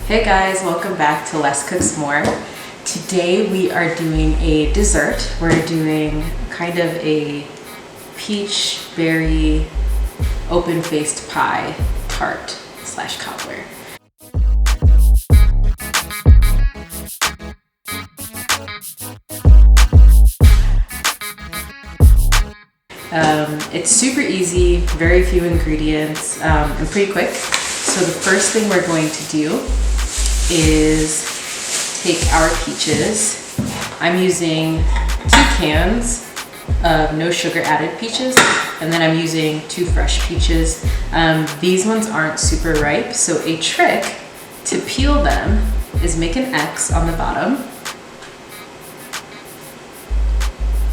Hey guys, welcome back to Less Cooks More. Today we are doing a dessert. We're doing kind of a peach-berry open-faced pie tart slash cobbler. It's super easy, very few ingredients, and pretty quick. So the first thing we're going to do is take our peaches. I'm using 2 cans of no sugar added peaches, and then I'm using 2 fresh peaches. These ones aren't super ripe, so a trick to peel them is make an X on the bottom.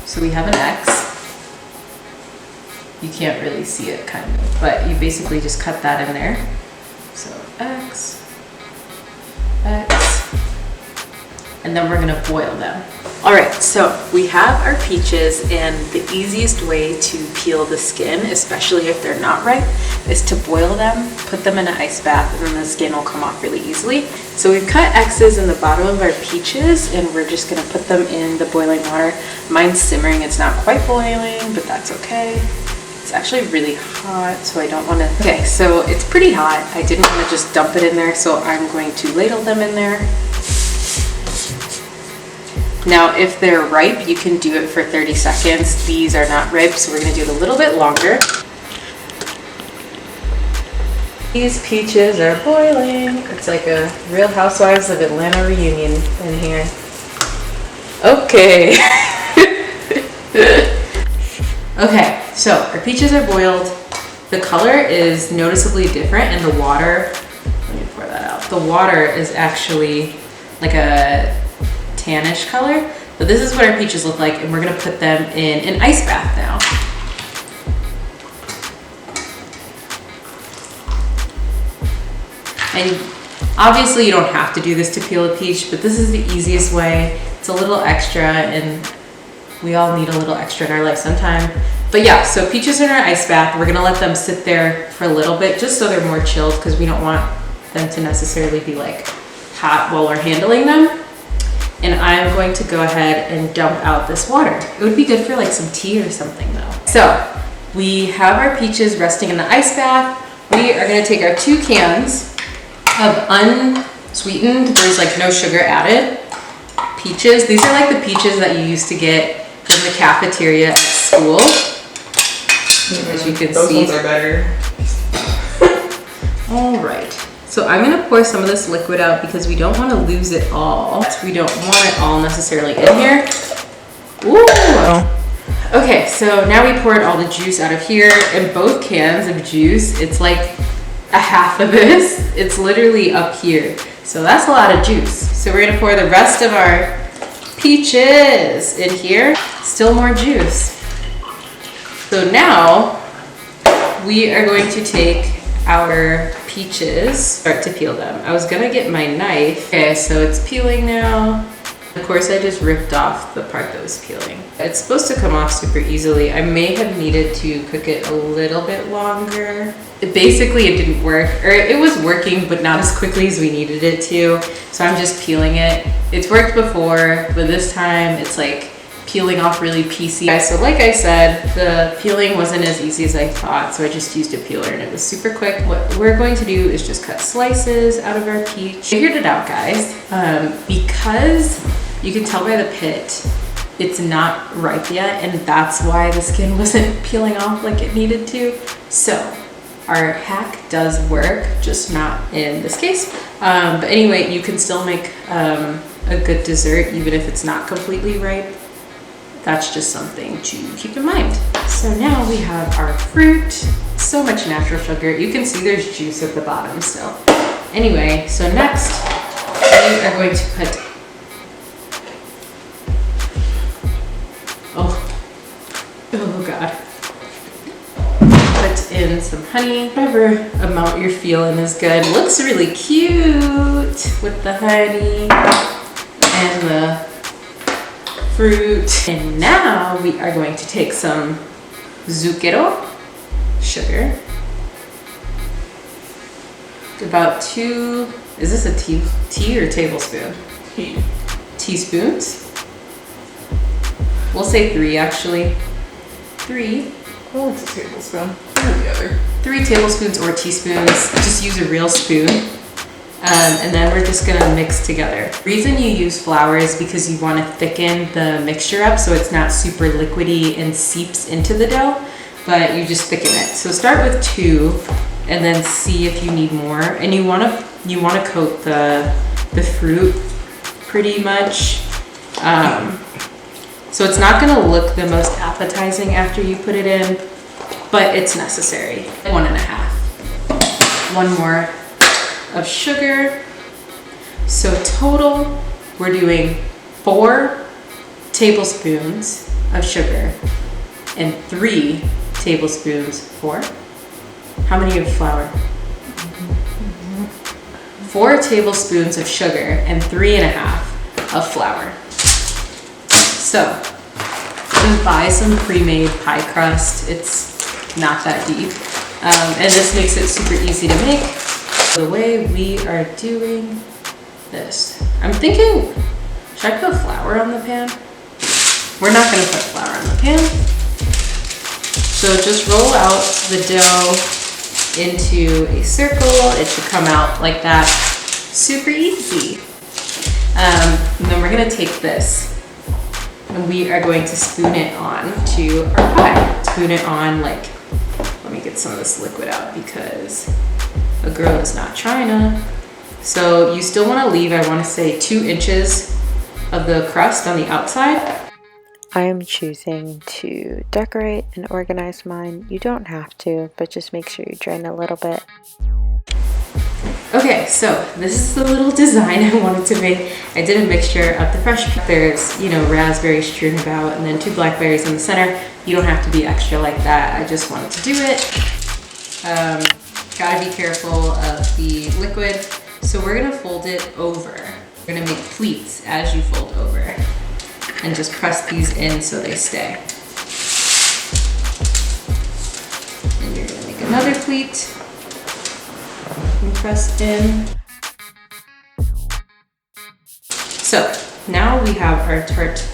So we have an X. You can't really see it, kind of, but you basically just cut that in there. So X, X, and then we're gonna boil them. All right, so we have our peaches, and the easiest way to peel the skin, especially if they're not ripe, is to boil them, put them in an ice bath, and then the skin will come off really easily. So we've cut X's in the bottom of our peaches, and we're just gonna put them in the boiling water. Mine's simmering, it's not quite boiling, but that's okay. It's actually really hot, so I don't want to... Okay, so it's pretty hot. I didn't want to just dump it in there, so I'm going to ladle them in there. Now, if they're ripe, you can do it for 30 seconds. These are not ripe, so we're going to do it a little bit longer. These peaches are boiling. It's like a Real Housewives of Atlanta reunion in here. Okay. Okay, so our peaches are boiled. The color is noticeably different, and the water, let me pour that out. The water is actually like a tannish color, but this is what our peaches look like, and we're gonna put them in an ice bath now. And obviously you don't have to do this to peel a peach, but this is the easiest way. It's a little extra, and we all need a little extra in our life sometime. But yeah, so peaches in our ice bath. We're gonna let them sit there for a little bit just so they're more chilled, because we don't want them to necessarily be like hot while we're handling them. And I'm going to go ahead and dump out this water. It would be good for like some tea or something though. So we have our peaches resting in the ice bath. We are gonna take our 2 cans of unsweetened, there's like no sugar added, peaches. These are like the peaches that you used to get in the cafeteria at school. As you can Those see. ones are better. All right. So I'm gonna pour some of this liquid out because we don't want to lose it all. We don't want it all necessarily in here. Ooh. Okay, so now we poured all the juice out of here. In both cans of juice, it's like a half of this. It's literally up here. So that's a lot of juice. So we're gonna pour the rest of our peaches in here. Still more juice. So now we are going to take our peaches, start to peel them. I was gonna get my knife. Okay, so it's peeling now. Of course, I just ripped off the part that was peeling. It's supposed to come off super easily. I may have needed to cook it a little bit longer. Basically, it didn't work, or it was working, but not as quickly as we needed it to. So I'm just peeling it. It's worked before, but this time it's like peeling off really piecey. So like I said, the peeling wasn't as easy as I thought, so I just used a peeler and it was super quick. What we're going to do is just cut slices out of our peach. I figured it out, guys. Because you can tell by the pit, it's not ripe yet, and that's why the skin wasn't peeling off like it needed to. So our hack does work, just not in this case. But anyway, you can still make a good dessert even if it's not completely ripe. That's just something to keep in mind. So now we have our fruit, so much natural sugar. You can see there's juice at the bottom still. Anyway, so next we are going to put, oh God. Put in some honey. Whatever amount you're feeling is good. Looks really cute with the honey and the fruit. And now we are going to take some zucchero, sugar, about 2 Is this a tea or tablespoon? Tea. Teaspoons? We'll say 3 actually. 3. Oh, it's a tablespoon. The other. 3 tablespoons or teaspoons. Just use a real spoon. And then we're just gonna mix together. The reason you use flour is because you wanna thicken the mixture up so it's not super liquidy and seeps into the dough, but you just thicken it. So start with 2 and then see if you need more. And you wanna coat the fruit pretty much. So it's not gonna look the most appetizing after you put it in, but it's necessary. 1.5. 1 more of sugar. So total, we're doing 4 tablespoons of sugar and 3 tablespoons for, how many of flour? 4 tablespoons of sugar and 3.5 of flour. So just buy some pre-made pie crust. It's not that deep. And this makes it super easy to make. The way we are doing this, I'm thinking, should I put flour on the pan? We're not gonna put flour on the pan. So just roll out the dough into a circle. It should come out like that. Super easy. And then we're gonna take this and we are going to spoon it on to our pie. Spoon it on like, let me get some of this liquid out because a girl is not China. So you still want to leave, I want to say 2 inches of the crust on the outside. I am choosing to decorate and organize mine. You don't have to, but just make sure you drain a little bit. Okay, so this is the little design I wanted to make. I did a mixture of the fresh, there's, you know, raspberries strewn about and then 2 blackberries in the center. You don't have to be extra like that. I just wanted to do it. Gotta be careful of the liquid. So we're gonna fold it over. We're gonna make pleats as you fold over and just press these in so they stay. And you're gonna make another pleat and press in. So now we have our tart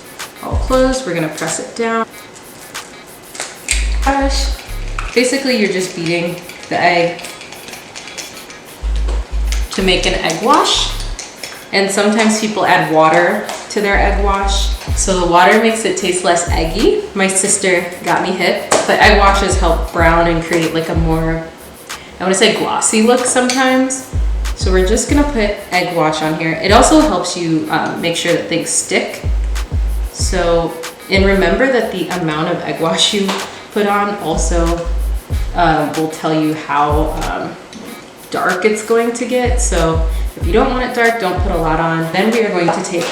all closed. We're gonna press it down. Gosh. Basically, you're just beating the egg to make an egg wash. And sometimes people add water to their egg wash. So the water makes it taste less eggy. My sister got me hip, but egg washes help brown and create like a more, I want to say glossy look sometimes. So we're just gonna put egg wash on here. It also helps you make sure that things stick. So, and remember that the amount of egg wash you put on also will tell you how dark it's going to get. So if you don't want it dark, don't put a lot on. Then we are going to take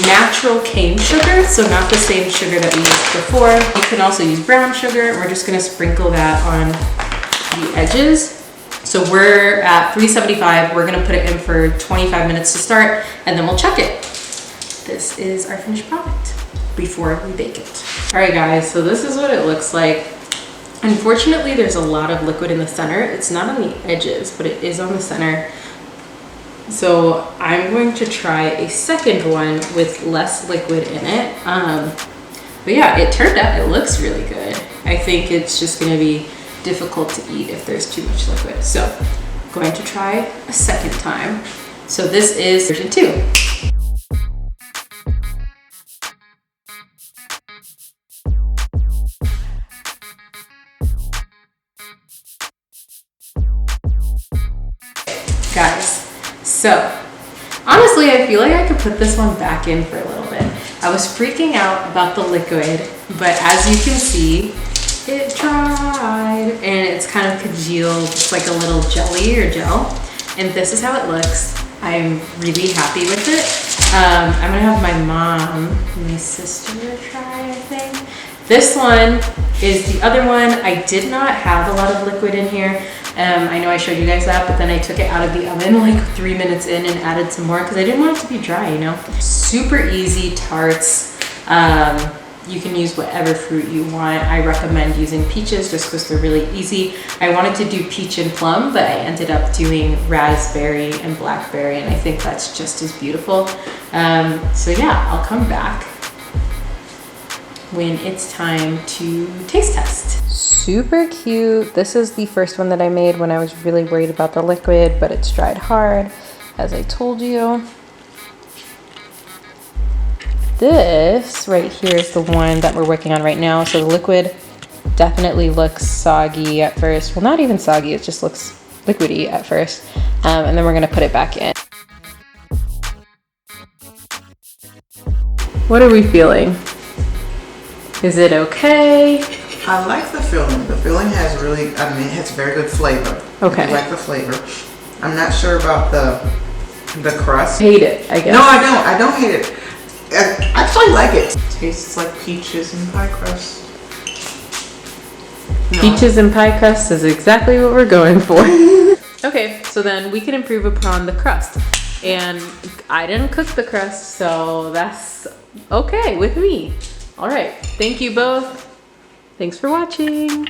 natural cane sugar, so not the same sugar that we used before. You can also use brown sugar. We're just gonna sprinkle that on the edges. So we're at 375. We're gonna put it in for 25 minutes to start, and then we'll check it. This is our finished product before we bake it. All right, guys, so this is what it looks like. Unfortunately, there's a lot of liquid in the center. It's not on the edges, but it is on the center. So I'm going to try a second one with less liquid in it. But yeah, it turned out, it looks really good. I think it's just gonna be difficult to eat if there's too much liquid. So I'm going to try a second time. So this is version 2. Guys, so honestly, I feel like I could put this one back in for a little bit. I was freaking out about the liquid, but as you can see, it dried and it's kind of congealed. It's like a little jelly or gel. And this is how it looks. I'm really happy with it. I'm gonna have my mom and my sister try, I think. This one is the other one. I did not have a lot of liquid in here. I know I showed you guys that, but then I took it out of the oven like 3 minutes in and added some more because I didn't want it to be dry, you know? Super easy tarts. You can use whatever fruit you want. I recommend using peaches just because they're really easy. I wanted to do peach and plum, but I ended up doing raspberry and blackberry, and I think that's just as beautiful. So yeah, I'll come back when it's time to taste test. Super cute. This is the first one that I made when I was really worried about the liquid, but it's dried hard, as I told you. This right here is the one that we're working on right now. So the liquid definitely looks soggy at first. Well, not even soggy, it just looks liquidy at first. And then we're gonna put it back in. What are we feeling? Is it okay? I like the filling. The filling has really, I mean, it has very good flavor. Okay. I like the flavor. I'm not sure about the crust. Hate it, I guess. No, I don't. I don't hate it. I actually like it. Tastes like peaches and pie crust. No. Peaches and pie crust is exactly what we're going for. Okay, so then we can improve upon the crust. And I didn't cook the crust, so that's okay with me. All right, thank you both. Thanks for watching.